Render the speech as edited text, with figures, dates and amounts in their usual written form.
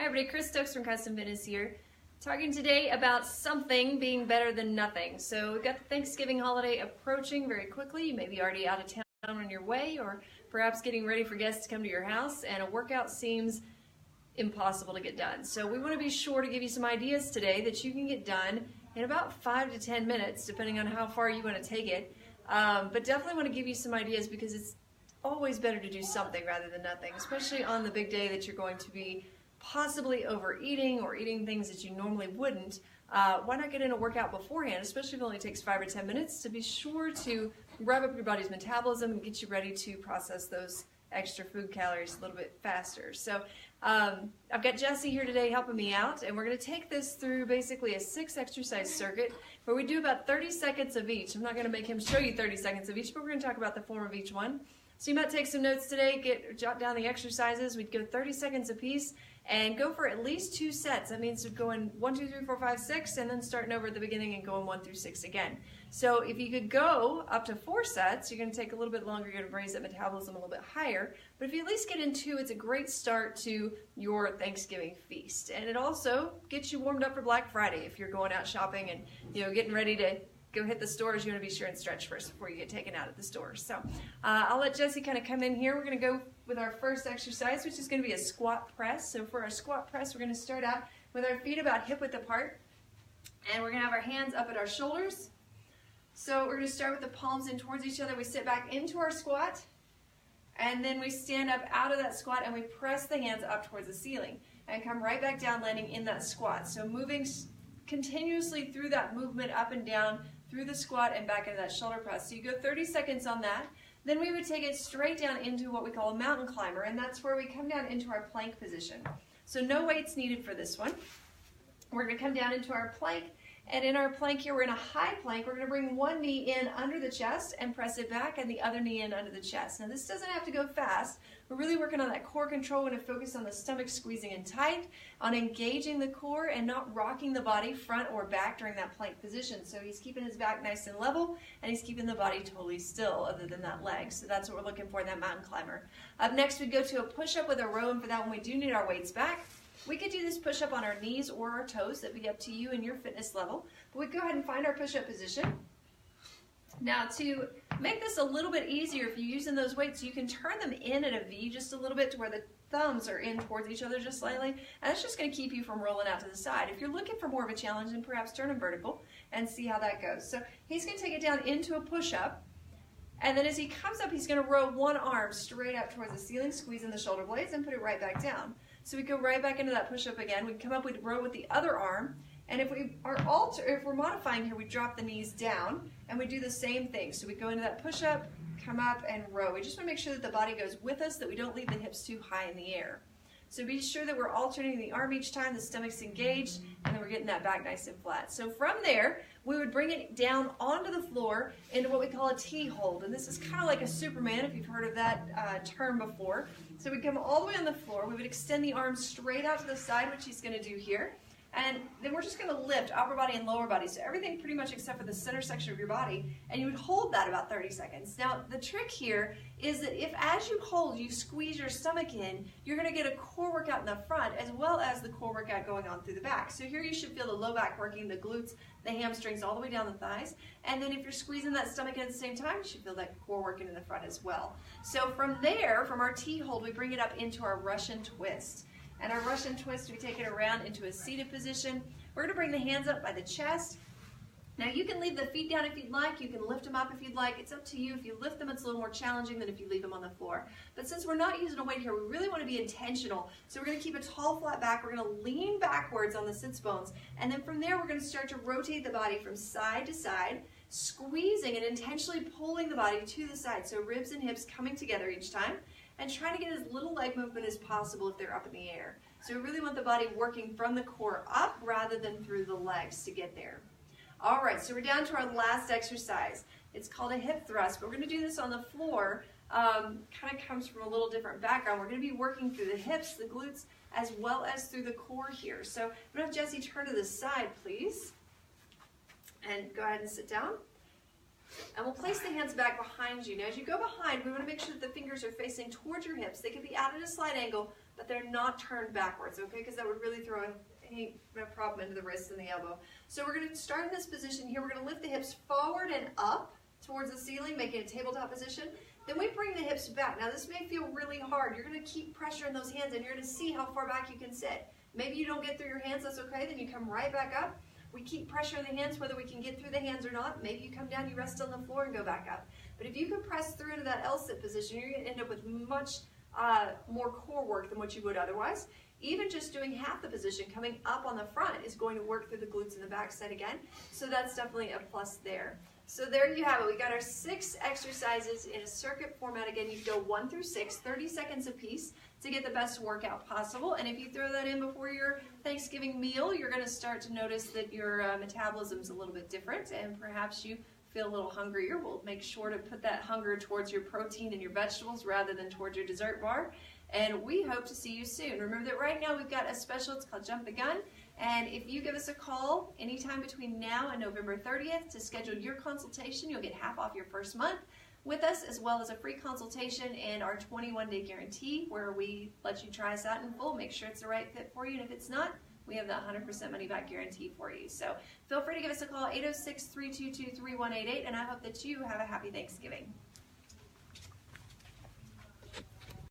everybody, Chris Stokes from Custom Fitness here, talking today about something being better than nothing. So we've got the Thanksgiving holiday approaching very quickly. You may be already out of town on your way, or perhaps getting ready for guests to come to your house, and a workout seems impossible to get done. So we want to be sure to give you some ideas today that you can get done in about 5 to 10 minutes, depending on how far you want to take it. But definitely want to give you some ideas because it's always better to do something rather than nothing, especially on the big day that you're going to be possibly overeating or eating things that you normally wouldn't. Why not get in a workout beforehand, especially if it only takes 5 or 10 minutes, to be sure to rev up your body's metabolism and get you ready to process those extra food calories a little bit faster. So I've got Jesse here today helping me out, and we're going to take this through basically a 6 exercise circuit where we do about 30 seconds of each. I'm not going to make him show you 30 seconds of each, but we're going to talk about the form of each one. So you might take some notes today, jot down the exercises. We'd go 30 seconds a piece and go for at least 2 sets. That means going 1, 2, 3, 4, 5, 6, and then starting over at the beginning and going 1 through 6 again. So if you could go up to 4 sets, you're going to take a little bit longer. You're going to raise that metabolism a little bit higher. But if you at least get in 2, it's a great start to your Thanksgiving feast. And it also gets you warmed up for Black Friday if you're going out shopping and getting ready to go hit the stores. You want to be sure and stretch first before you get taken out at the stores. So I'll let Jesse kind of come in here. We're going to go with our first exercise, which is going to be a squat press. So for our squat press, we're going to start out with our feet about hip width apart, and we're going to have our hands up at our shoulders. So we're going to start with the palms in towards each other. We sit back into our squat, and then we stand up out of that squat and we press the hands up towards the ceiling and come right back down, landing in that squat. So moving continuously through that movement up and down through the squat and back into that shoulder press. So you go 30 seconds on that. Then we would take it straight down into what we call a mountain climber, and that's where we come down into our plank position. So no weights needed for this one. We're going to come down into our plank, and in our plank here, we're in a high plank. We're going to bring one knee in under the chest and press it back, and the other knee in under the chest. Now this doesn't have to go fast. We're really working on that core control. We're going to focus on the stomach squeezing in tight, on engaging the core and not rocking the body front or back during that plank position. So he's keeping his back nice and level, and he's keeping the body totally still other than that leg. So that's what we're looking for in that mountain climber. Up next, we go to a push-up with a row, and for that one, we do need our weights back. We could do this push-up on our knees or our toes. That'd be up to you and your fitness level. But we go ahead and find our push-up position. Now, to make this a little bit easier, if you're using those weights, you can turn them in at a V just a little bit to where the thumbs are in towards each other just slightly, and that's just going to keep you from rolling out to the side. If you're looking for more of a challenge, then perhaps turn them vertical and see how that goes. So he's going to take it down into a push-up, and then as he comes up, he's going to row one arm straight up towards the ceiling, squeezing the shoulder blades, and put it right back down. So we go right back into that push-up again. We come up, we row with the other arm, and if we're modifying here, we drop the knees down, and we do the same thing. So we go into that push-up, come up, and row. We just want to make sure that the body goes with us, that we don't leave the hips too high in the air. So be sure that we're alternating the arm each time, the stomach's engaged, and then we're getting that back nice and flat. So from there, we would bring it down onto the floor into what we call a T-hold. And this is kind of like a Superman, if you've heard of that term before. So we come all the way on the floor. We would extend the arms straight out to the side, which he's going to do here. And then we're just going to lift upper body and lower body, so everything pretty much except for the center section of your body, and you would hold that about 30 seconds. Now, the trick here is that if as you hold, you squeeze your stomach in, you're going to get a core workout in the front as well as the core workout going on through the back. So here you should feel the low back working, the glutes, the hamstrings, all the way down the thighs. And then if you're squeezing that stomach in at the same time, you should feel that core working in the front as well. So from there, from our T-hold, we bring it up into our Russian twist. And our Russian twist, we take it around into a seated position. We're going to bring the hands up by the chest. Now you can leave the feet down if you'd like. You can lift them up if you'd like. It's up to you. If you lift them, it's a little more challenging than if you leave them on the floor. But since we're not using a weight here, we really want to be intentional. So we're going to keep a tall, flat back. We're going to lean backwards on the sits bones. And then from there, we're going to start to rotate the body from side to side, squeezing and intentionally pulling the body to the side. So ribs and hips coming together each time, and trying to get as little leg movement as possible if they're up in the air. So we really want the body working from the core up rather than through the legs to get there. All right, so we're down to our last exercise. It's called a hip thrust, but we're going to do this on the floor. Kind of comes from a little different background. We're going to be working through the hips, the glutes, as well as through the core here. So I'm going to have Jesse turn to the side, please, and go ahead and sit down. And we'll place the hands back behind you. Now as you go behind, we want to make sure that the fingers are facing towards your hips. They can be out at a slight angle, but they're not turned backwards, okay? Because that would really throw a problem into the wrist and the elbow. So we're going to start in this position here. We're going to lift the hips forward and up towards the ceiling, making a tabletop position. Then we bring the hips back. Now this may feel really hard. You're going to keep pressure in those hands and you're going to see how far back you can sit. Maybe you don't get through your hands, that's okay. Then you come right back up. We keep pressure in the hands whether we can get through the hands or not. Maybe you come down, you rest on the floor and go back up. But if you can press through into that L-sit position, you're going to end up with much more core work than what you would otherwise. Even just doing half the position, coming up on the front, is going to work through the glutes and the backside again. So that's definitely a plus there. So there you have it. We got our 6 exercises in a circuit format. Again, you go 1 through 6, 30 seconds apiece to get the best workout possible. And if you throw that in before your Thanksgiving meal, you're going to start to notice that your metabolism's a little bit different, and perhaps you feel a little hungrier. We'll make sure to put that hunger towards your protein and your vegetables rather than towards your dessert bar. And we hope to see you soon. Remember that right now we've got a special, it's called Jump the Gun. And if you give us a call anytime between now and November 30th to schedule your consultation, you'll get half off your first month with us, as well as a free consultation and our 21-day guarantee, where we let you try us out in full, make sure it's the right fit for you. And if it's not, we have the 100% money back guarantee for you. So feel free to give us a call, 806-322-3188, and I hope that you have a happy Thanksgiving.